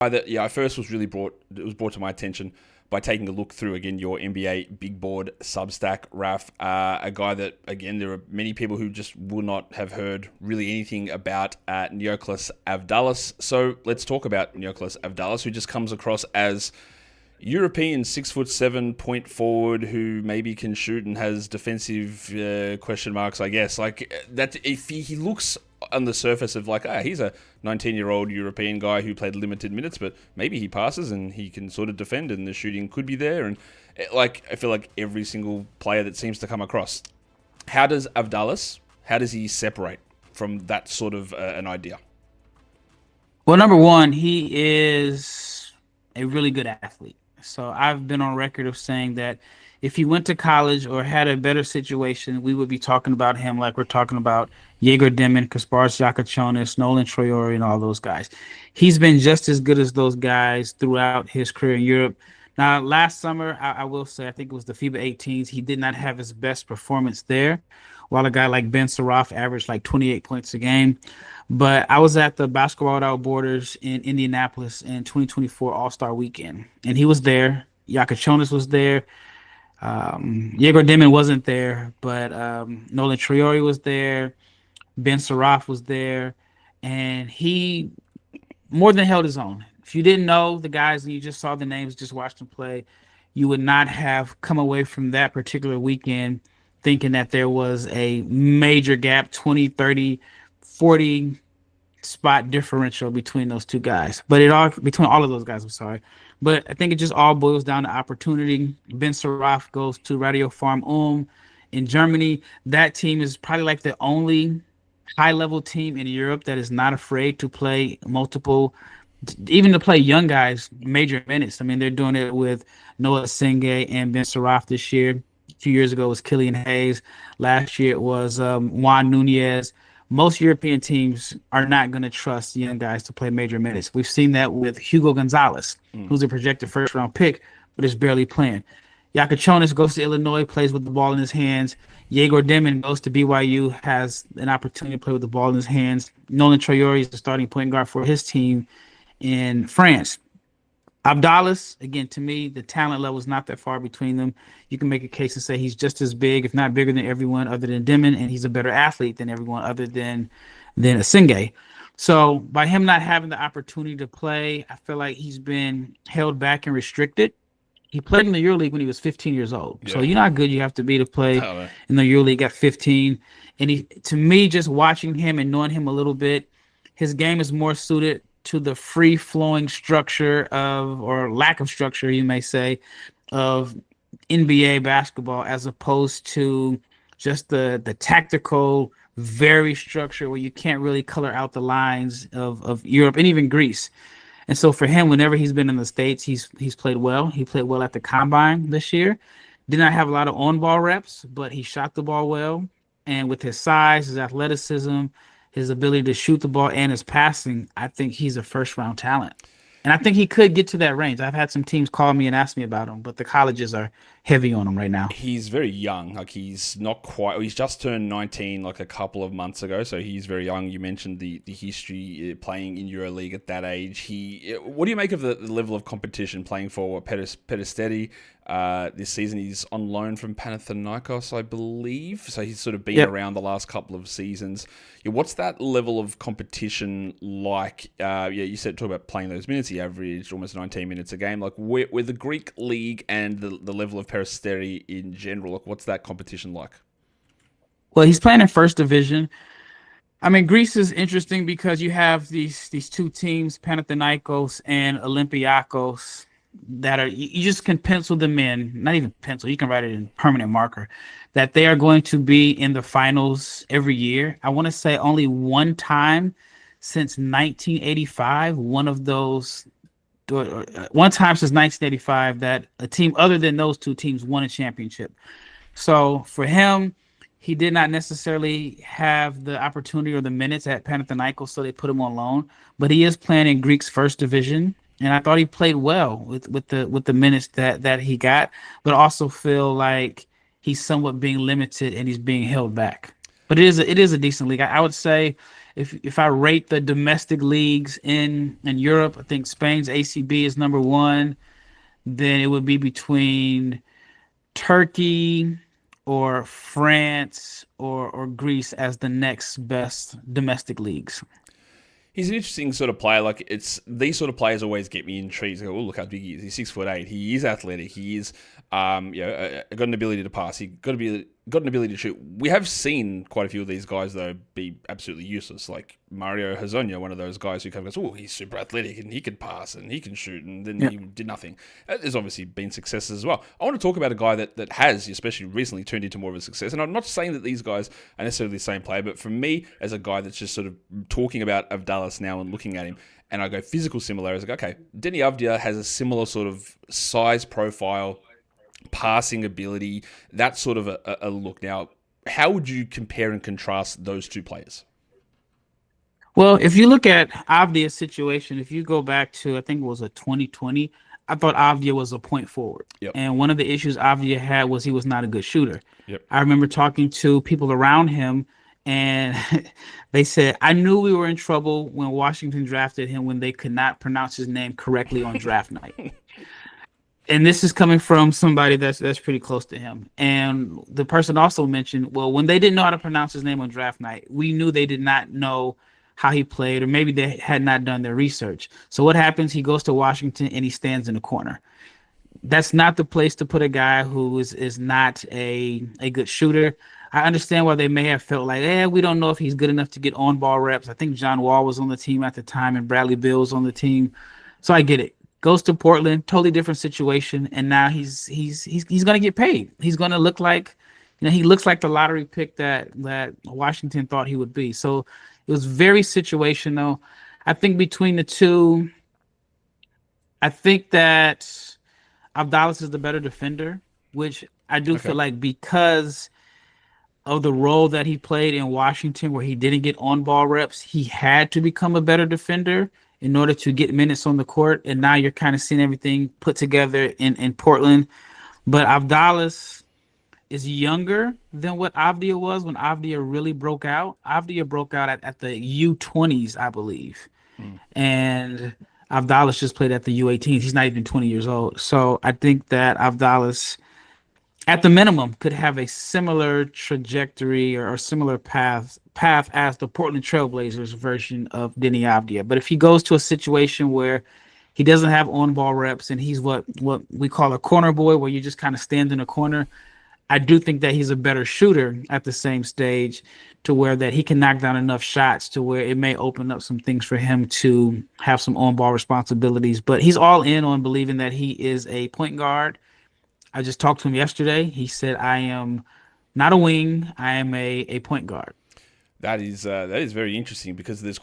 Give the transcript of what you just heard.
That I first was brought to my attention by taking a look through again your NBA Big Board Substack, Raf. A guy that again there are many people who just will not have heard really anything about Neoklis Avdalas. So let's talk about Neoklis Avdalas, who just comes across as European 6'7" point forward who maybe can shoot and has defensive question marks, I guess. Like that, if he looks on the surface of like, he's a 19-year-old European guy who played limited minutes, but maybe he passes and he can sort of defend and the shooting could be there. And like, I feel like every single player that seems to come across, how does he separate from that sort of an idea? Well, number one, he is a really good athlete. So I've been on record of saying that if he went to college or had a better situation, we would be talking about him like we're talking about Yegor Demin, Kasparas Giacochonis, Nolan Troyori, and all those guys. He's been just as good as those guys throughout his career in Europe. Now, last summer, I will say, I think it was the FIBA 18s, he did not have his best performance there, while a guy like Ben Saraf averaged like 28 points a game. But I was at the Basketball Without Borders in Indianapolis in 2024 All-Star Weekend, and he was there. Giacochonis was there. Yegor Demin wasn't there, but Nolan Troyori was there. Ben Saraf was there, and he more than held his own. If you didn't know the guys and you just saw the names, just watched them play, you would not have come away from that particular weekend thinking that there was a major gap, 20, 30, 40 spot differential between those two guys. But between all of those guys, I'm sorry. But I think it just all boils down to opportunity. Ben Saraf goes to Radio Farm in Germany. That team is probably like the only high-level team in Europe that is not afraid to play even to play young guys major minutes. I mean, they're doing it with Noah Senge and Ben Saraf this year. A few years ago it was Killian Hayes. Last year it was Juan Nunez. Most European teams are not going to trust young guys to play major minutes. We've seen that with Hugo Gonzalez, who's a projected first-round pick, but is barely playing. Giacochonis goes to Illinois, plays with the ball in his hands. Yegor Demin goes to BYU, has an opportunity to play with the ball in his hands. Nolan Troyori is the starting point guard for his team in France. Avdalas, again, to me, the talent level is not that far between them. You can make a case and say he's just as big, if not bigger than everyone other than Demin, and he's a better athlete than everyone other than Asenge. So by him not having the opportunity to play, I feel like he's been held back and restricted. He played in the EuroLeague when he was 15 years old. Yeah. So you know how good you have to be to play in the EuroLeague at 15. And to me, just watching him and knowing him a little bit, his game is more suited to the free-flowing structure or lack of structure, you may say, of NBA basketball, as opposed to just the tactical, very structured where you can't really color out the lines of Europe and even Greece. And so for him, whenever he's been in the States, he's played well. He played well at the Combine this year. Did not have a lot of on-ball reps, but he shot the ball well. And with his size, his athleticism, his ability to shoot the ball, and his passing, I think he's a first-round talent. And I think he could get to that range. I've had some teams call me and ask me about him, but the colleges are heavy on him right now. He's very young. Like, he's just turned 19 like a couple of months ago, so he's very young. You mentioned the history playing in EuroLeague at that age. What do you make of the level of competition playing for Peristeri? This season he's on loan from Panathinaikos, I believe. So he's sort of been around the last couple of seasons. What's that level of competition like? You said talk about playing those minutes. He averaged almost 19 minutes a game. Like, with the Greek league and the level of Peristeri in general, like, what's that competition like? Well, he's playing in first division. I mean, Greece is interesting because you have these two teams, Panathinaikos and Olympiakos, that are, you just can pencil them in, not even pencil, you can write it in permanent marker, that they are going to be in the finals every year. I want to say only one time since 1985, one time since 1985 that a team other than those two teams won a championship. So for him, he did not necessarily have the opportunity or the minutes at Panathinaikos, so they put him on loan, but he is playing in Greece's first division. And I thought he played well with the minutes that he got, but also feel like he's somewhat being limited and he's being held back. But it is a decent league. I would say if I rate the domestic leagues in Europe, I think Spain's ACB is number one. Then it would be between Turkey or France or Greece as the next best domestic leagues. He's an interesting sort of player. Like it's these sort of players always get me intrigued. I go, oh, look how big he is. He's 6'8". He is athletic. He is, got an ability to pass. He got an ability to shoot. We have seen quite a few of these guys though be absolutely useless. Like Mario Hezonja, one of those guys who kind of goes, oh, he's super athletic and he can pass and he can shoot, and then he did nothing. There's obviously been successes as well. I want to talk about a guy that has, especially recently, turned into more of a success. And I'm not saying that these guys are necessarily the same player, but for me, as a guy that's just sort of talking about Avdalas now and looking at him, and I go physical similarities, I go, okay, Denny Avdia has a similar sort of size profile, passing ability, that sort of a look. Now, how would you compare and contrast those two players? Well, if you look at Avdia's situation, if you go back to, I think it was a 2020, I thought Avdia was a point forward. Yep. And one of the issues Avdia had was he was not a good shooter. Yep. I remember talking to people around him, and they said, I knew we were in trouble when Washington drafted him when they could not pronounce his name correctly on draft night. And this is coming from somebody that's pretty close to him. And the person also mentioned, well, when they didn't know how to pronounce his name on draft night, we knew they did not know how he played, or maybe they had not done their research. So what happens? He goes to Washington and he stands in the corner. That's not the place to put a guy who is not a good shooter. I understand why they may have felt like, we don't know if he's good enough to get on-ball reps. I think John Wall was on the team at the time and Bradley Beal was on the team. So I get it. Goes to Portland, totally different situation, and now he's going to get paid. He's going to look like, he looks like the lottery pick that Washington thought he would be. So it was very situational. I think between the two, I think that Avdalas is the better defender, which I do feel like because of the role that he played in Washington where he didn't get on-ball reps, he had to become a better defender in order to get minutes on the court. And now you're kind of seeing everything put together in Portland. But Avdalas is younger than what Avdia was when Avdia really broke out. Avdia broke out at the U20s, I believe. And Avdalas just played at the U18s. He's not even 20 years old. So I think that Avdalas, at the minimum, could have a similar trajectory or similar path as the Portland Trailblazers version of Denny Avdia. But if he goes to a situation where he doesn't have on-ball reps and he's what we call a corner boy, where you just kind of stand in a corner, I do think that he's a better shooter at the same stage to where that he can knock down enough shots to where it may open up some things for him to have some on-ball responsibilities. But he's all in on believing that he is a point guard. I just talked to him yesterday. He said, I am not a wing. I am a point guard. That is very interesting because there's